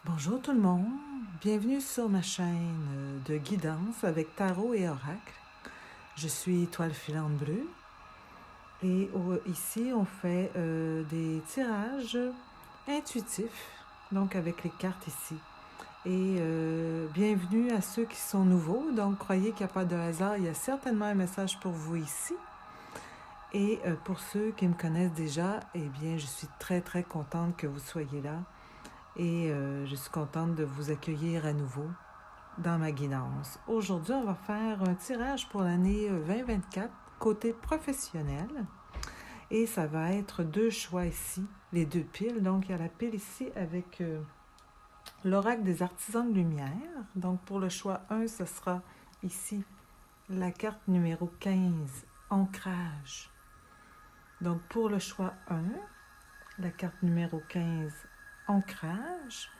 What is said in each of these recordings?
Bonjour tout le monde, bienvenue sur ma chaîne de guidance avec tarot et oracle. Je suis Étoile Filante Bleue et ici on fait des tirages intuitifs, donc avec les cartes ici. Et bienvenue à ceux qui sont nouveaux, donc croyez qu'il n'y a pas de hasard, il y a certainement un message pour vous ici. Et pour ceux qui me connaissent déjà, eh bien je suis très contente que vous soyez là. Et je suis contente de vous accueillir à nouveau dans ma guidance. Aujourd'hui, on va faire un tirage pour l'année 2024, côté professionnel. Et ça va être deux choix ici, les deux piles. Donc, il y a la pile ici avec l'oracle des artisans de lumière. Donc, pour le choix 1, ce sera ici la carte numéro 15, ancrage. Donc, pour le choix 1, la carte numéro 15, ancrage.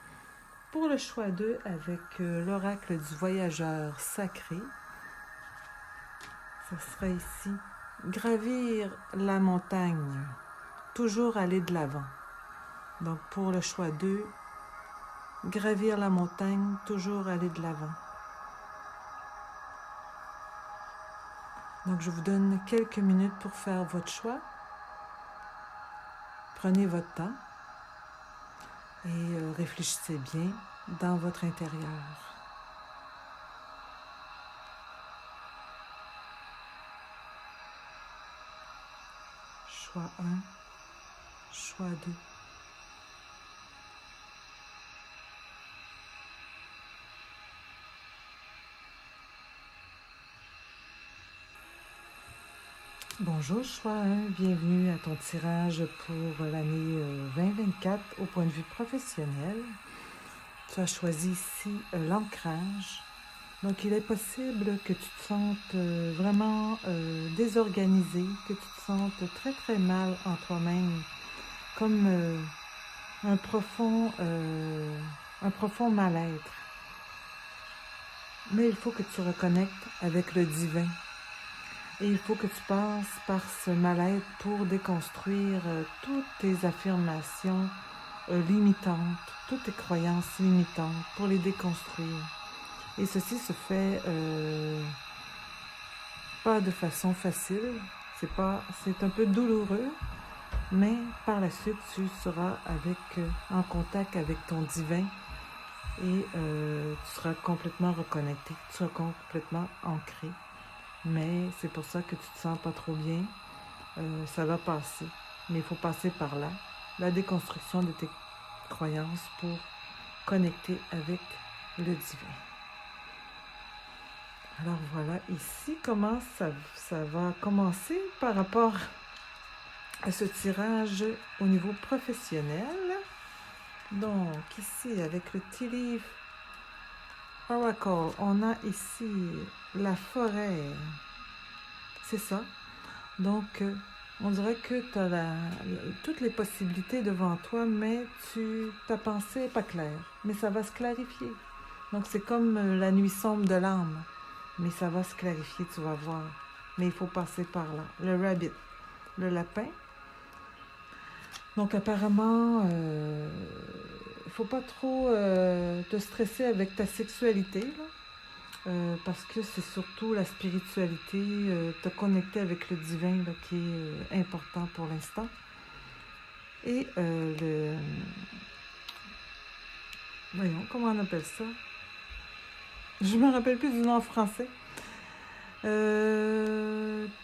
Pour le choix 2, avec l'oracle du voyageur sacré, ce sera ici, gravir la montagne, toujours aller de l'avant. Donc pour le choix 2, gravir la montagne, toujours aller de l'avant. Donc je vous donne quelques minutes pour faire votre choix. Prenez votre temps et réfléchissez bien dans votre intérieur. Choix 1, choix 2. Bonjour choix 1, bienvenue à ton tirage pour l'année 2024 au point de vue professionnel. Tu as choisi ici l'ancrage. Donc il est possible que tu te sentes vraiment désorganisé, que tu te sentes très mal en toi-même, comme un profond mal-être. Mais il faut que tu reconnectes avec le divin. Et il faut que tu passes par ce mal-être pour déconstruire toutes tes affirmations limitantes, toutes tes croyances limitantes, pour les déconstruire. Et ceci se fait pas de façon facile, c'est un peu douloureux, mais par la suite, tu seras en contact avec ton divin et tu seras complètement reconnecté, tu seras complètement ancré. Mais c'est pour ça que tu te sens pas trop bien. Ça va passer. Mais il faut passer par là. La déconstruction de tes croyances pour connecter avec le divin. Alors voilà, ici, comment ça va commencer par rapport à ce tirage au niveau professionnel. Donc ici, avec le Tea Leaf Oracle, on a ici la forêt. C'est ça. Donc, on dirait que tu as toutes les possibilités devant toi, mais ta pensée n'est pas claire. Mais ça va se clarifier. Donc, c'est comme la nuit sombre de l'âme. Mais ça va se clarifier, tu vas voir. Mais il faut passer par là. Le rabbit, le lapin. Donc, apparemment, il ne faut pas trop te stresser avec ta sexualité, là. Parce que c'est surtout la spiritualité, te connecter avec le divin là, qui est important pour l'instant. Et voyons, comment on appelle ça? Je me rappelle plus du nom en français.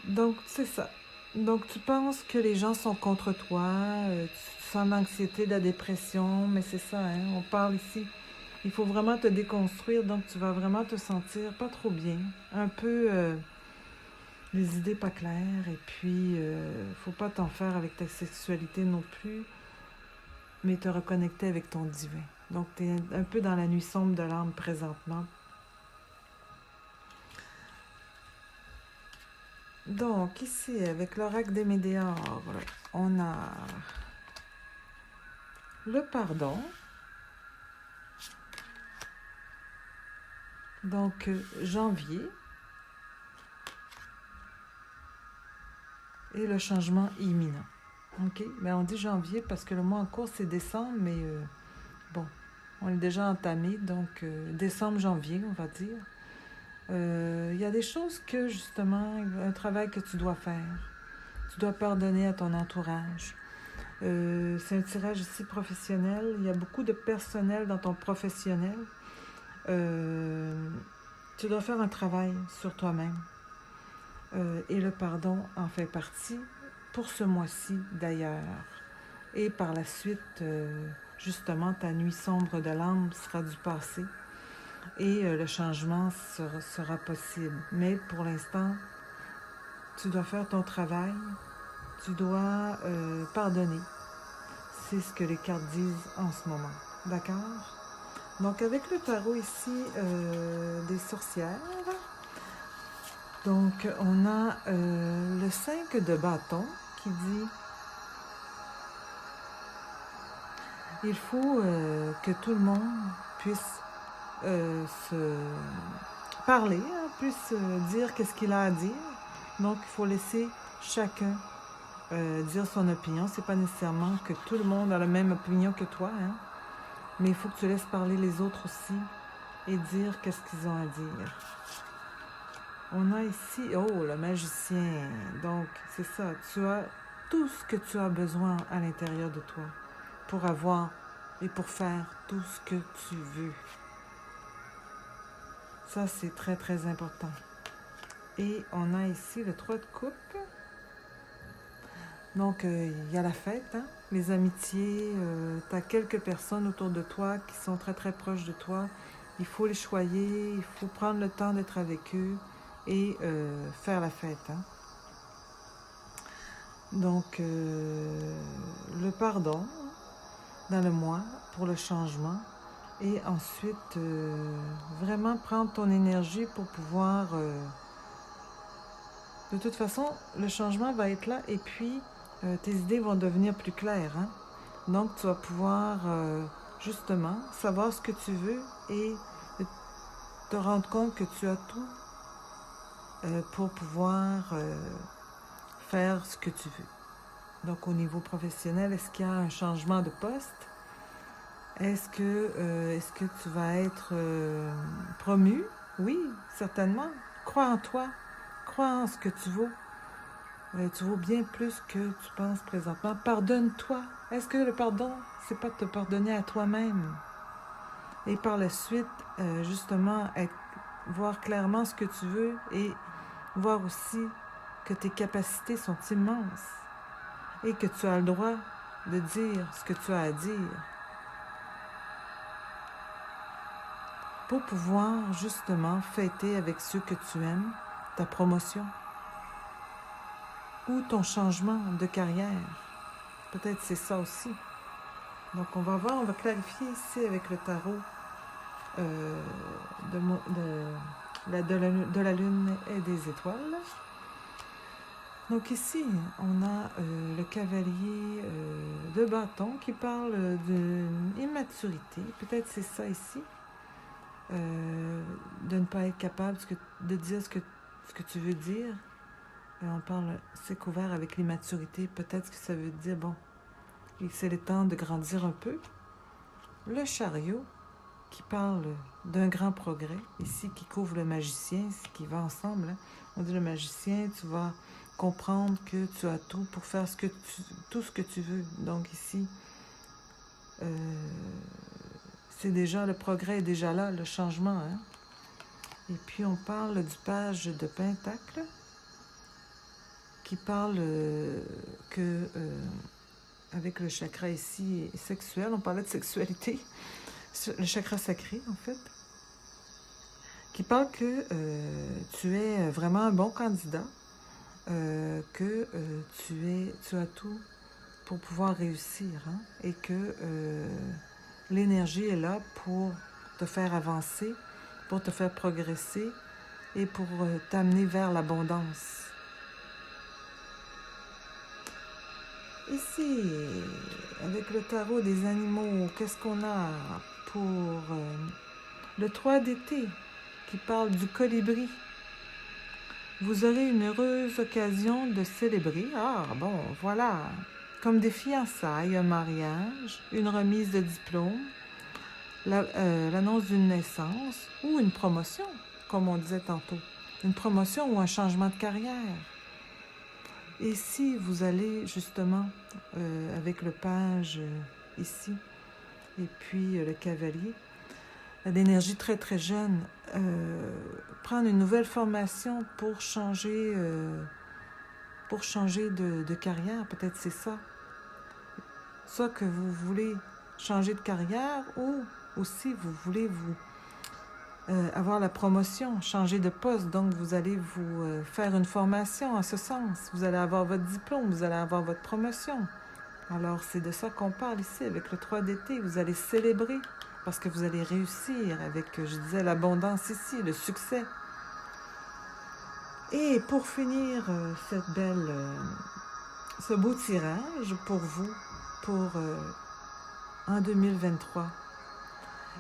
Donc, c'est ça. Donc, tu penses que les gens sont contre toi, tu sens l'anxiété, la dépression, mais c'est ça, hein, on parle ici. Il faut vraiment te déconstruire, donc tu vas vraiment te sentir pas trop bien, un peu les idées pas claires, et puis faut pas t'en faire avec ta sexualité non plus, mais te reconnecter avec ton divin. Donc tu es un peu dans la nuit sombre de l'âme présentement. Donc ici, avec l'oracle des météores, on a le pardon. Donc janvier. Et le changement imminent. OK? Mais on dit janvier parce que le mois en cours, c'est décembre, mais bon, On est déjà entamé, donc décembre, janvier, on va dire. Il y a des choses que, justement, un travail que tu dois faire. Tu dois pardonner à ton entourage. C'est un tirage ici professionnel. Il y a beaucoup de personnel dans ton professionnel. Tu dois faire un travail sur toi-même. Et le pardon en fait partie pour ce mois-ci d'ailleurs. Et par la suite, justement, ta nuit sombre de l'âme sera du passé et le changement sera possible. Mais pour l'instant, tu dois faire ton travail, tu dois pardonner. C'est ce que les cartes disent en ce moment. D'accord? Donc avec le tarot ici des sorcières, donc on a le 5 de bâton qui dit il faut que tout le monde puisse se parler, hein, puisse dire qu'est-ce qu'il a à dire. Donc il faut laisser chacun dire son opinion. C'est pas nécessairement que tout le monde a la même opinion que toi, hein, mais il faut que tu laisses parler les autres aussi et dire qu'est-ce qu'ils ont à dire. On a ici, oh, le magicien. Donc, c'est ça, tu as tout ce que tu as besoin à l'intérieur de toi pour avoir et pour faire tout ce que tu veux. Ça, c'est très, très important. Et on a ici le 3 de coupe. Donc, il y a la fête, hein? Les amitiés, tu as quelques personnes autour de toi qui sont très, très proches de toi. Il faut les choyer, il faut prendre le temps d'être avec eux et faire la fête. Hein? Donc, le pardon dans le mois pour le changement et ensuite, vraiment prendre ton énergie pour pouvoir... de toute façon, le changement va être là et puis tes idées vont devenir plus claires. Hein? Donc, tu vas pouvoir justement savoir ce que tu veux et te rendre compte que tu as tout pour pouvoir faire ce que tu veux. Donc, au niveau professionnel, est-ce qu'il y a un changement de poste? Est-ce que tu vas être promu? Oui, certainement. Crois en toi. Crois en ce que tu vaux. Tu vaux bien plus que tu penses présentement. Pardonne-toi. Est-ce que le pardon, c'est pas de te pardonner à toi-même? Et par la suite, justement, voir clairement ce que tu veux et voir aussi que tes capacités sont immenses et que tu as le droit de dire ce que tu as à dire pour pouvoir justement fêter avec ceux que tu aimes ta promotion ou ton changement de carrière. Peut-être c'est ça aussi. Donc on va voir, on va clarifier ici avec le tarot de la lune et des étoiles. Donc ici, on a le cavalier de bâton qui parle d'une immaturité. Peut-être c'est ça ici. De ne pas être capable de dire ce que tu veux dire. On parle, c'est couvert avec l'immaturité. Peut-être que ça veut dire, bon, c'est le temps de grandir un peu. Le chariot qui parle d'un grand progrès, ici qui couvre le magicien, ce qui va ensemble. Hein. On dit le magicien, tu vas comprendre que tu as tout pour faire tout ce que tu veux. Donc ici, c'est déjà, le progrès est déjà là, le changement. Hein? Et puis on parle du page de Pentacle, qui parle que, avec le chakra ici sexuel, on parlait de sexualité, le chakra sacré en fait, qui parle que tu es vraiment un bon candidat, que tu as tout pour pouvoir réussir, hein, et que l'énergie est là pour te faire avancer, pour te faire progresser et pour t'amener vers l'abondance. Ici, avec le tarot des animaux, qu'est-ce qu'on a pour le 3 d'été qui parle du colibri? Vous aurez une heureuse occasion de célébrer. Ah, bon, voilà. Comme des fiançailles, un mariage, une remise de diplôme, l'annonce d'une naissance ou une promotion, comme on disait tantôt. Une promotion ou un changement de carrière. Et si vous allez justement avec le page ici, et puis le cavalier, d'énergie très très jeune, prendre une nouvelle formation pour changer de carrière, peut-être c'est ça. Soit que vous voulez changer de carrière ou aussi vous voulez avoir la promotion, changer de poste. Donc vous allez vous faire une formation en ce sens. Vous allez avoir votre diplôme, vous allez avoir votre promotion. Alors c'est de ça qu'on parle ici avec le 3 d'été. Vous allez célébrer parce que vous allez réussir avec, je disais, l'abondance ici, le succès. Et pour finir ce beau tirage pour vous, pour en 2023.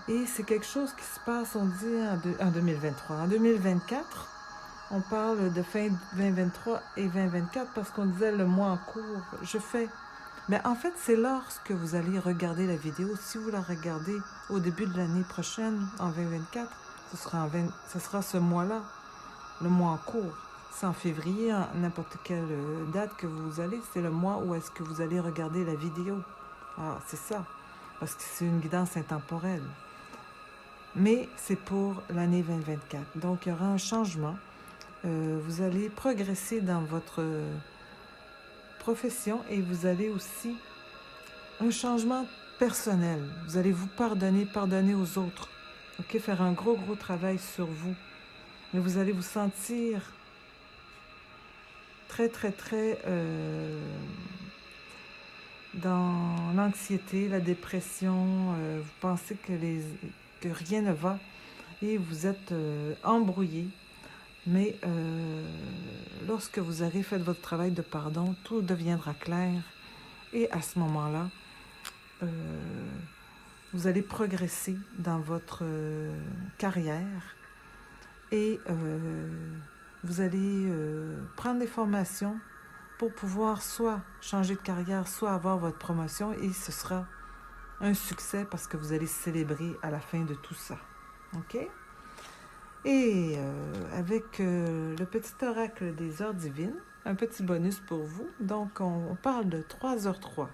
Et c'est quelque chose qui se passe, on dit, en 2023. En 2024, on parle de fin 2023 et 2024 parce qu'on disait le mois en cours. Mais en fait, c'est lorsque vous allez regarder la vidéo. Si vous la regardez au début de l'année prochaine, en 2024, ce sera ce mois-là, le mois en cours. C'est en février, n'importe quelle date que vous allez, c'est le mois où est-ce que vous allez regarder la vidéo. Alors, c'est ça, parce que c'est une guidance intemporelle. Mais c'est pour l'année 2024. Donc, il y aura un changement. Vous allez progresser dans votre profession et vous allez aussi un changement personnel. Vous allez vous pardonner aux autres. OK? Faire un gros travail sur vous. Mais vous allez vous sentir très dans l'anxiété, la dépression. Vous pensez que rien ne va et vous êtes embrouillé. Mais lorsque vous aurez fait votre travail de pardon, tout deviendra clair. Et à ce moment-là, vous allez progresser dans votre carrière et vous allez prendre des formations pour pouvoir soit changer de carrière, soit avoir votre promotion et ce sera un succès parce que vous allez célébrer à la fin de tout ça. OK? Et avec le petit oracle des heures divines, un petit bonus pour vous. Donc, on parle de 3h03.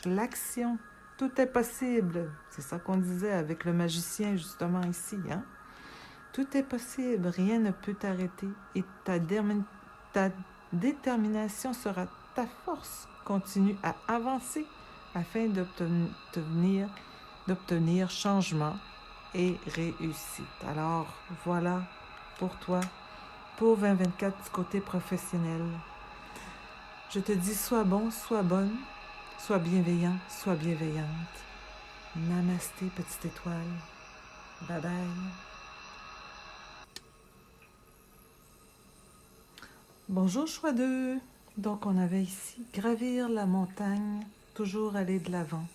L'action, tout est possible. C'est ça qu'on disait avec le magicien, justement, ici. Hein? Tout est possible, rien ne peut t'arrêter. Et ta détermination sera ta force. Continue à avancer afin d'obtenir changement et réussite. Alors, voilà pour toi, pour 2024 du côté professionnel. Je te dis, sois bon, sois bonne, sois bienveillant, sois bienveillante. Namasté, petite étoile. Bye bye. Bonjour, choix 2. Donc, on avait ici gravir la montagne, toujours aller de l'avant.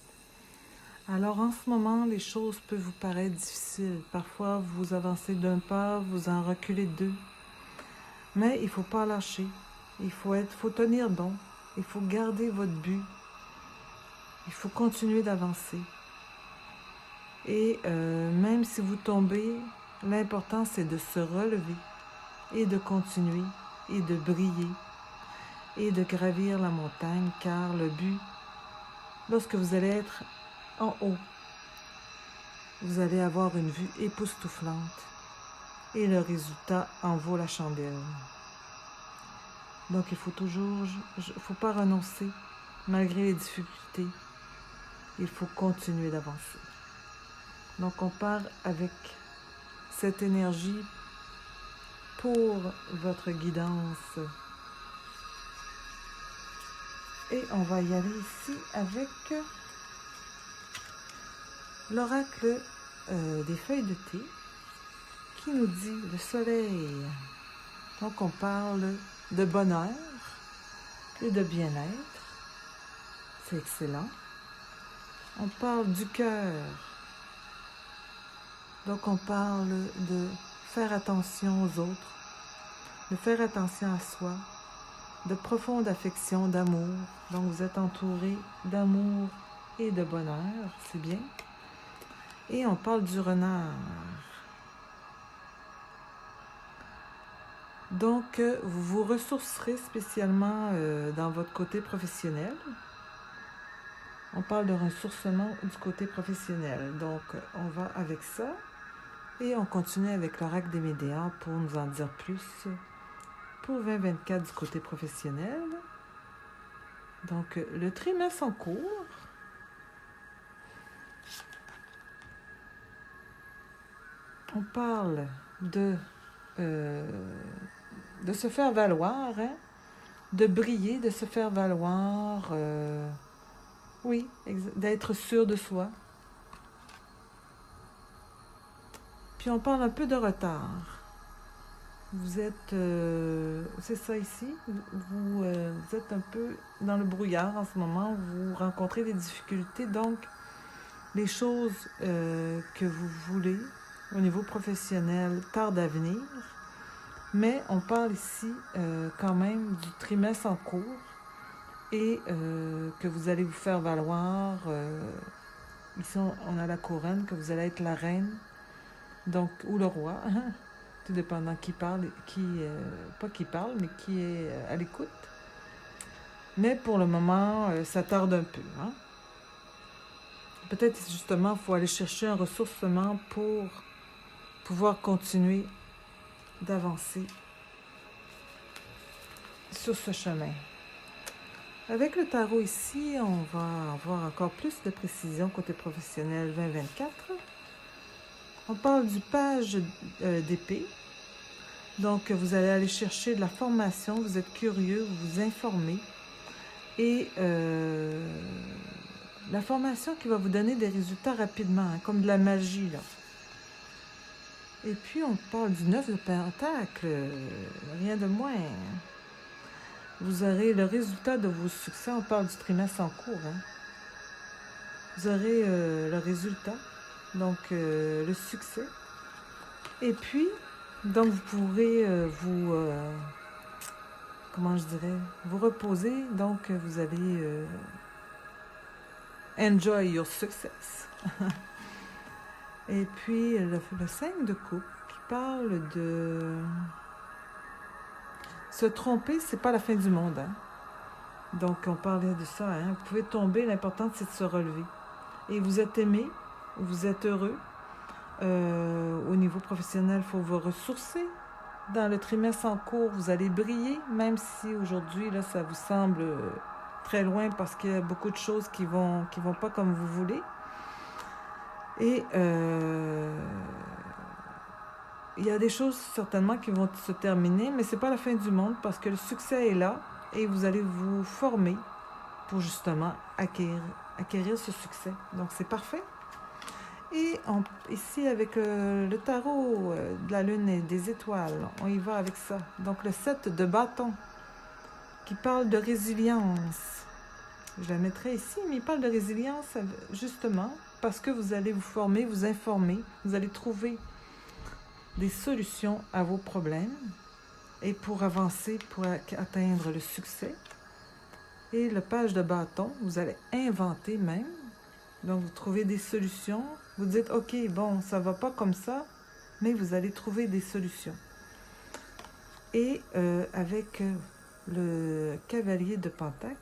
Alors, en ce moment, les choses peuvent vous paraître difficiles. Parfois, vous avancez d'un pas, vous en reculez deux. Mais il ne faut pas lâcher. Il faut tenir bon. Il faut garder votre but. Il faut continuer d'avancer. Et même si vous tombez, l'important, c'est de se relever et de continuer et de briller et de gravir la montagne, car le but, lorsque vous allez être en haut, vous allez avoir une vue époustouflante et le résultat en vaut la chandelle. Donc il faut faut pas renoncer malgré les difficultés. Il faut continuer d'avancer. Donc on part avec cette énergie pour votre guidance. Et on va y aller ici avec l'oracle des feuilles de thé qui nous dit le soleil. Donc on parle de bonheur et de bien-être. C'est excellent. On parle du cœur. Donc on parle de faire attention aux autres, de faire attention à soi, de profonde affection, d'amour. Donc vous êtes entouré d'amour et de bonheur, c'est bien. Et on parle du renard. Donc, vous vous ressourcerez spécialement dans votre côté professionnel. On parle de ressourcement du côté professionnel. Donc, on va avec ça. Et on continue avec l'oracle des Médéas pour nous en dire plus pour 2024 du côté professionnel. Donc, le trimestre en cours. On parle de se faire valoir, hein? De briller, de se faire valoir, oui, d'être sûr de soi. Puis on parle un peu de retard. Vous êtes, c'est ça ici, vous êtes un peu dans le brouillard en ce moment, vous rencontrez des difficultés, donc les choses que vous voulez au niveau professionnel tardent à venir. Mais on parle ici quand même du trimestre en cours et que vous allez vous faire valoir. Ici, on a la couronne, que vous allez être la reine, donc, ou le roi, tout dépendant qui parle, pas qui parle, mais qui est à l'écoute. Mais pour le moment, ça tarde un peu. Hein? Peut-être justement, il faut aller chercher un ressourcement pour pouvoir continuer d'avancer sur ce chemin. Avec le tarot ici, on va avoir encore plus de précision côté professionnel 2024. On parle du page d'épée. Donc, vous allez aller chercher de la formation, vous êtes curieux, vous vous informez. Et la formation qui va vous donner des résultats rapidement, hein, comme de la magie, là. Et puis, on parle du 9 de Pentacle, rien de moins. Vous aurez le résultat de vos succès. On parle du trimestre en cours. Hein. Vous aurez le résultat, donc le succès. Et puis, donc vous pourrez comment je dirais, vous reposer. Donc, vous allez enjoy your success. Et puis, le 5 de coupe qui parle de se tromper, c'est pas la fin du monde. Hein? Donc, on parlait de ça. Hein? Vous pouvez tomber, l'important, c'est de se relever. Et vous êtes aimé, vous êtes heureux. Au niveau professionnel, il faut vous ressourcer. Dans le trimestre en cours, vous allez briller, même si aujourd'hui, là, ça vous semble très loin parce qu'il y a beaucoup de choses qui vont pas comme vous voulez. Et il y a des choses certainement qui vont se terminer, mais ce n'est pas la fin du monde parce que le succès est là et vous allez vous former pour justement acquérir ce succès. Donc, c'est parfait. Et ici, avec le tarot de la lune et des étoiles, on y va avec ça. Donc, le 7 de bâton qui parle de résilience. Je la mettrai ici, mais il parle de résilience justement parce que vous allez vous former, vous informer, vous allez trouver des solutions à vos problèmes et pour avancer, pour atteindre le succès. Et le page de bâton, vous allez inventer même. Donc, vous trouvez des solutions. Vous dites, OK, bon, ça ne va pas comme ça, mais vous allez trouver des solutions. Et avec le cavalier de Pentacle,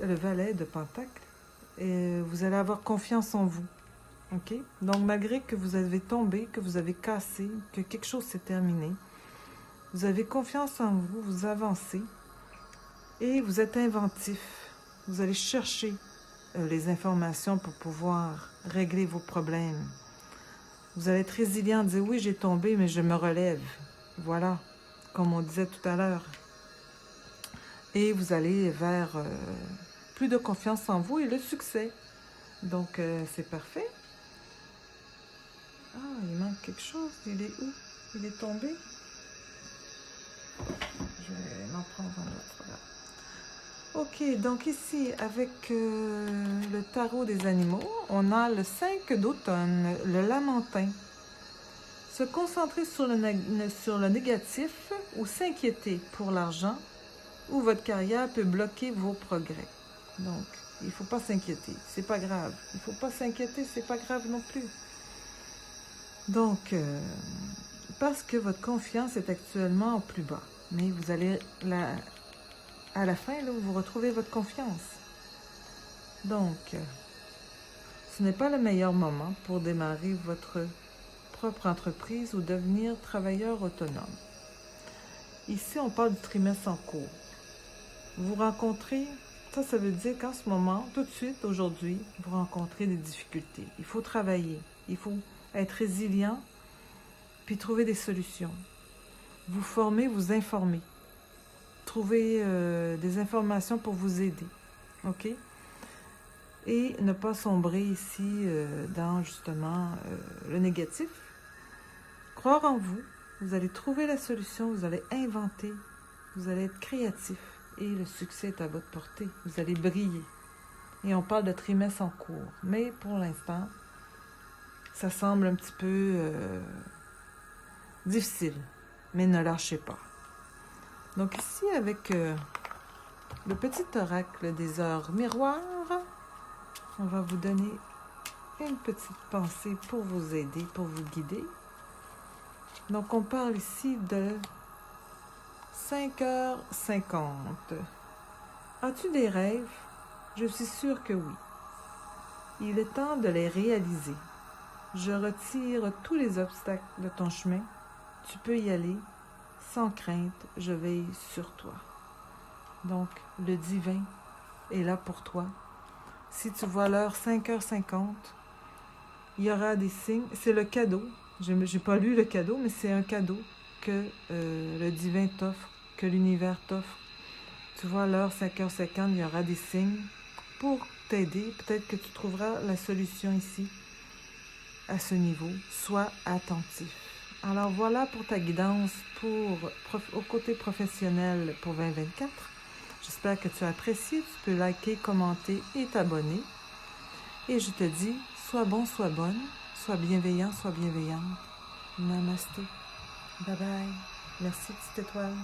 le valet de Pentacle, vous allez avoir confiance en vous. OK? Donc, malgré que vous avez tombé, que vous avez cassé, que quelque chose s'est terminé, vous avez confiance en vous, vous avancez et vous êtes inventif. Vous allez chercher les informations pour pouvoir régler vos problèmes. Vous allez être résilient, dire oui, j'ai tombé, mais je me relève. Voilà, comme on disait tout à l'heure. Et vous allez vers plus de confiance en vous et le succès. Donc, c'est parfait. Ah, il manque quelque chose. Il est où? Il est tombé? Je vais m'en prendre un autre. Voilà. Ok, donc ici, avec le tarot des animaux, on a le 5 d'automne, le lamentin. Se concentrer sur le négatif ou s'inquiéter pour l'argent ou votre carrière peut bloquer vos progrès. Donc, Il ne faut pas s'inquiéter. C'est pas grave. Il ne faut pas s'inquiéter. C'est pas grave non plus. Donc, parce que votre confiance est actuellement au plus bas. Mais vous allez, à la fin, là, vous retrouvez votre confiance. Donc, ce n'est pas le meilleur moment pour démarrer votre propre entreprise ou devenir travailleur autonome. Ici, on parle du trimestre en cours. Vous rencontrez, ça veut dire qu'en ce moment, tout de suite, aujourd'hui, vous rencontrez des difficultés. Il faut travailler, il faut être résilient, puis trouver des solutions. Vous former, vous informer. Trouver des informations pour vous aider. OK? Et ne pas sombrer ici dans justement le négatif. Croire en vous, vous allez trouver la solution, vous allez inventer, vous allez être créatif et le succès est à votre portée. Vous allez briller. Et on parle de trimestre en cours. Mais pour l'instant, ça semble un petit peu difficile. Mais ne lâchez pas. Donc ici, avec le petit oracle des heures miroirs, on va vous donner une petite pensée pour vous aider, pour vous guider. Donc, on parle ici de 5h50. As-tu des rêves? Je suis sûre que oui. Il est temps de les réaliser. Je retire tous les obstacles de ton chemin. Tu peux y aller. Sans crainte, je veille sur toi. Donc, le divin est là pour toi. Si tu vois l'heure 5h50, il y aura des signes. C'est le cadeau. Je n'ai pas lu le cadeau, mais c'est un cadeau que le divin t'offre, que l'univers t'offre. Tu vois l'heure 5h50, il y aura des signes pour t'aider. Peut-être que tu trouveras la solution ici, à ce niveau. Sois attentif. Alors voilà pour ta guidance au côté professionnel pour 2024. J'espère que tu as apprécié. Tu peux liker, commenter et t'abonner. Et je te dis, sois bon, sois bonne, sois bienveillant, sois bienveillante. Namasté. Bye bye. Merci, petite étoile.